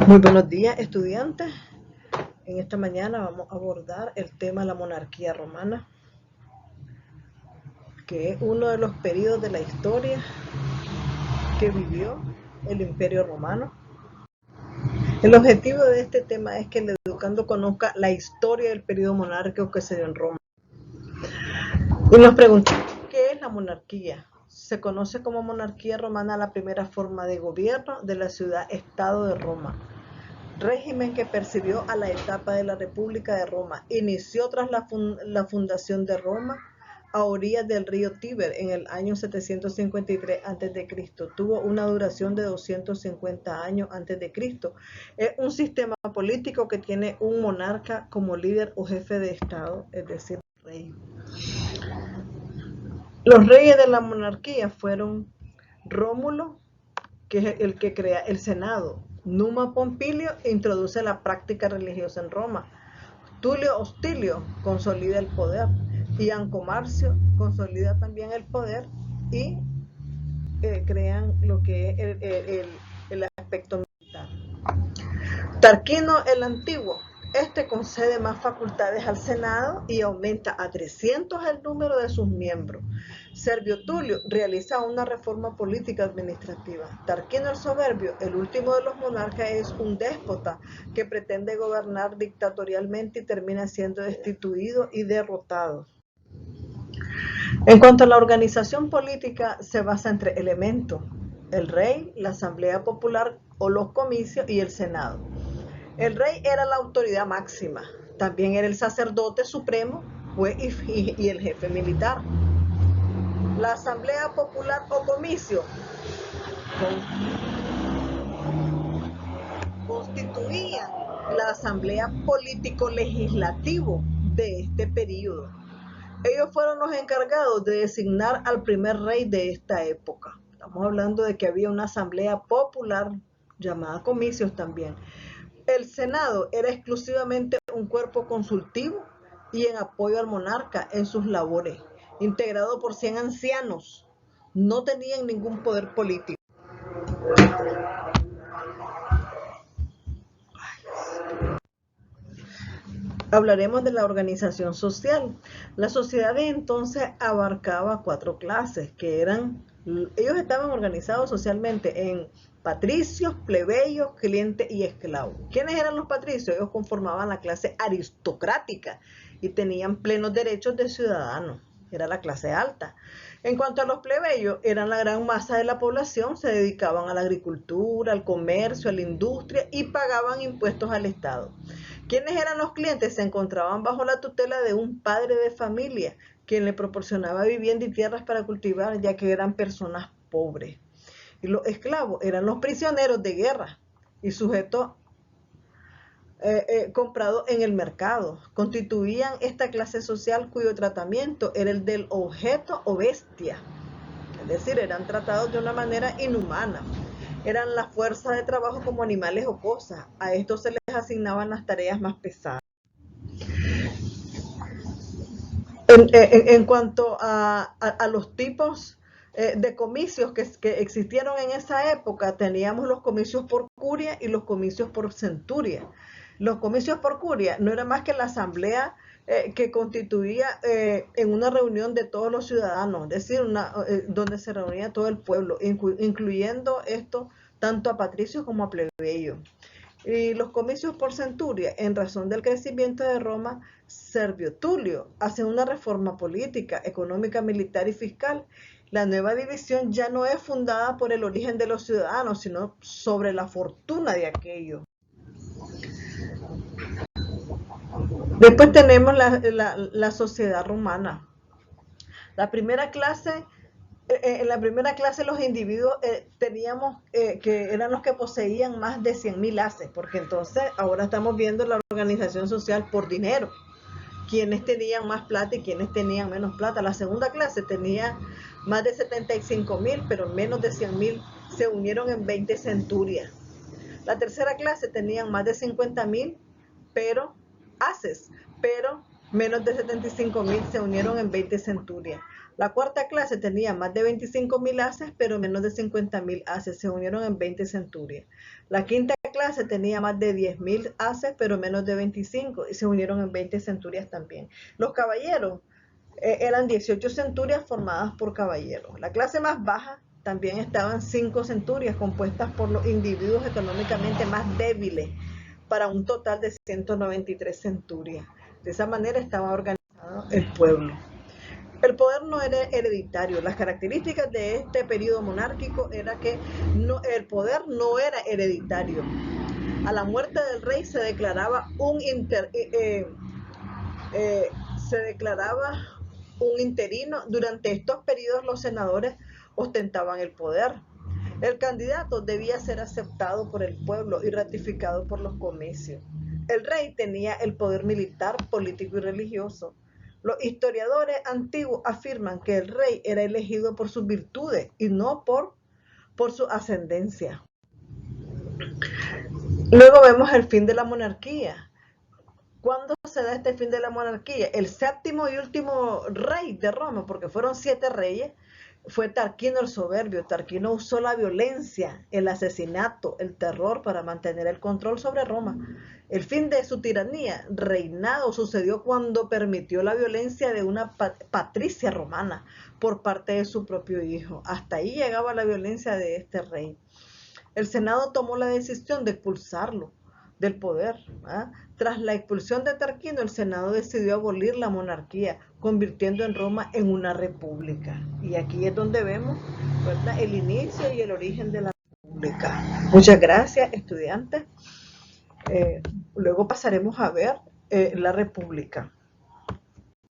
Muy buenos días, estudiantes. En esta mañana vamos a abordar el tema de la monarquía romana, que es uno de los periodos de la historia que vivió el Imperio Romano. El objetivo de este tema es que el educando conozca la historia del periodo monárquico que se dio en Roma. Y nos preguntamos, ¿qué es la monarquía? Se conoce como monarquía romana la primera forma de gobierno de la ciudad-estado de Roma, régimen que percibió a la etapa de la República de Roma. Inició tras la fundación de Roma a orillas del río Tíber en el año 753 a.C. Tuvo una duración de 250 años a.C. Es un sistema político que tiene un monarca como líder o jefe de Estado, es decir, rey. Los reyes de la monarquía fueron Rómulo, que es el que crea el Senado. Numa Pompilio introduce la práctica religiosa en Roma. Tulio Hostilio consolida el poder. Y Ancomarcio consolida también el poder y crean lo que es el aspecto militar. Tarquino el Antiguo. Este concede más facultades al Senado y aumenta a 300 el número de sus miembros. Servio Tulio realiza una reforma política administrativa. Tarquino el Soberbio, el último de los monarcas, es un déspota que pretende gobernar dictatorialmente y termina siendo destituido y derrotado. En cuanto a la organización política, se basa en 3 elementos: el rey, la asamblea popular o los comicios y el senado. El rey era la autoridad máxima, también era el sacerdote supremo, juez y el jefe militar. La asamblea popular o comicio constituía la asamblea político-legislativo de este periodo. Ellos fueron los encargados de designar al primer rey de esta época. Estamos hablando de que había una asamblea popular llamada comicios también. El Senado era exclusivamente un cuerpo consultivo y en apoyo al monarca en sus labores, integrado por 100 ancianos. No tenían ningún poder político. Hablaremos de la organización social. La sociedad de entonces abarcaba 4 clases, que eran, ellos estaban organizados socialmente en patricios, plebeyos, clientes y esclavos. ¿Quiénes eran los patricios? Ellos conformaban la clase aristocrática y tenían plenos derechos de ciudadanos. Era la clase alta. En cuanto a los plebeyos, eran la gran masa de la población, se dedicaban a la agricultura, al comercio, a la industria y pagaban impuestos al Estado. ¿Quiénes eran los clientes? Se encontraban bajo la tutela de un padre de familia, quien le proporcionaba vivienda y tierras para cultivar, ya que eran personas pobres. Y los esclavos eran los prisioneros de guerra y sujetos comprados en el mercado. Constituían esta clase social cuyo tratamiento era el del objeto o bestia. Es decir, eran tratados de una manera inhumana. Eran la fuerza de trabajo como animales o cosas. A estos se les asignaban las tareas más pesadas. En cuanto a los tipos de comicios que existieron en esa época, teníamos los comicios por curia y los comicios por centuria. Los comicios por curia no era más que la asamblea que constituía en una reunión de todos los ciudadanos, es decir, donde se reunía todo el pueblo, incluyendo esto tanto a patricios como a plebeyos. Y los comicios por centuria, en razón del crecimiento de Roma, Servio Tulio hace una reforma política, económica, militar y fiscal. La nueva división ya no es fundada por el origen de los ciudadanos, sino sobre la fortuna de aquellos. Después tenemos la sociedad romana. La primera clase, en la primera clase los individuos teníamos que eran los que poseían más de 100.000 haces, porque entonces ahora estamos viendo la organización social por dinero. Quienes tenían más plata y quienes tenían menos plata. La segunda clase tenía más de 75.000, pero menos de 100.000 se unieron en 20 centurias. La tercera clase tenían más de 50.000, pero haces, pero menos de 75.000 se unieron en 20 centurias. La cuarta clase tenía más de 25.000 haces, pero menos de 50.000 haces. Se unieron en 20 centurias. La quinta clase tenía más de 10.000 haces, pero menos de 25, y se unieron en 20 centurias también. Los caballeros eran 18 centurias formadas por caballeros. La clase más baja también estaban 5 centurias compuestas por los individuos económicamente más débiles, para un total de 193 centurias. De esa manera estaba organizado el pueblo. El poder no era hereditario. Las características de este periodo monárquico era que el poder no era hereditario. A la muerte del rey se declaraba un interino. Durante estos periodos los senadores ostentaban el poder. El candidato debía ser aceptado por el pueblo y ratificado por los comicios. El rey tenía el poder militar, político y religioso. Los historiadores antiguos afirman que el rey era elegido por sus virtudes y no por su ascendencia. Luego vemos el fin de la monarquía. ¿Cuándo se da este fin de la monarquía? El séptimo y último rey de Roma, porque fueron 7 reyes, fue Tarquino el Soberbio. Tarquino usó la violencia, el asesinato, el terror para mantener el control sobre Roma. El fin de su tiranía, reinado, sucedió cuando permitió la violencia de una patricia romana por parte de su propio hijo. Hasta ahí llegaba la violencia de este rey. El Senado tomó la decisión de expulsarlo del poder. Tras la expulsión de Tarquino, el Senado decidió abolir la monarquía, convirtiendo en Roma en una república. Y aquí es donde vemos, ¿verdad?, el inicio y el origen de la república. Muchas gracias, estudiantes. Luego pasaremos a ver la república.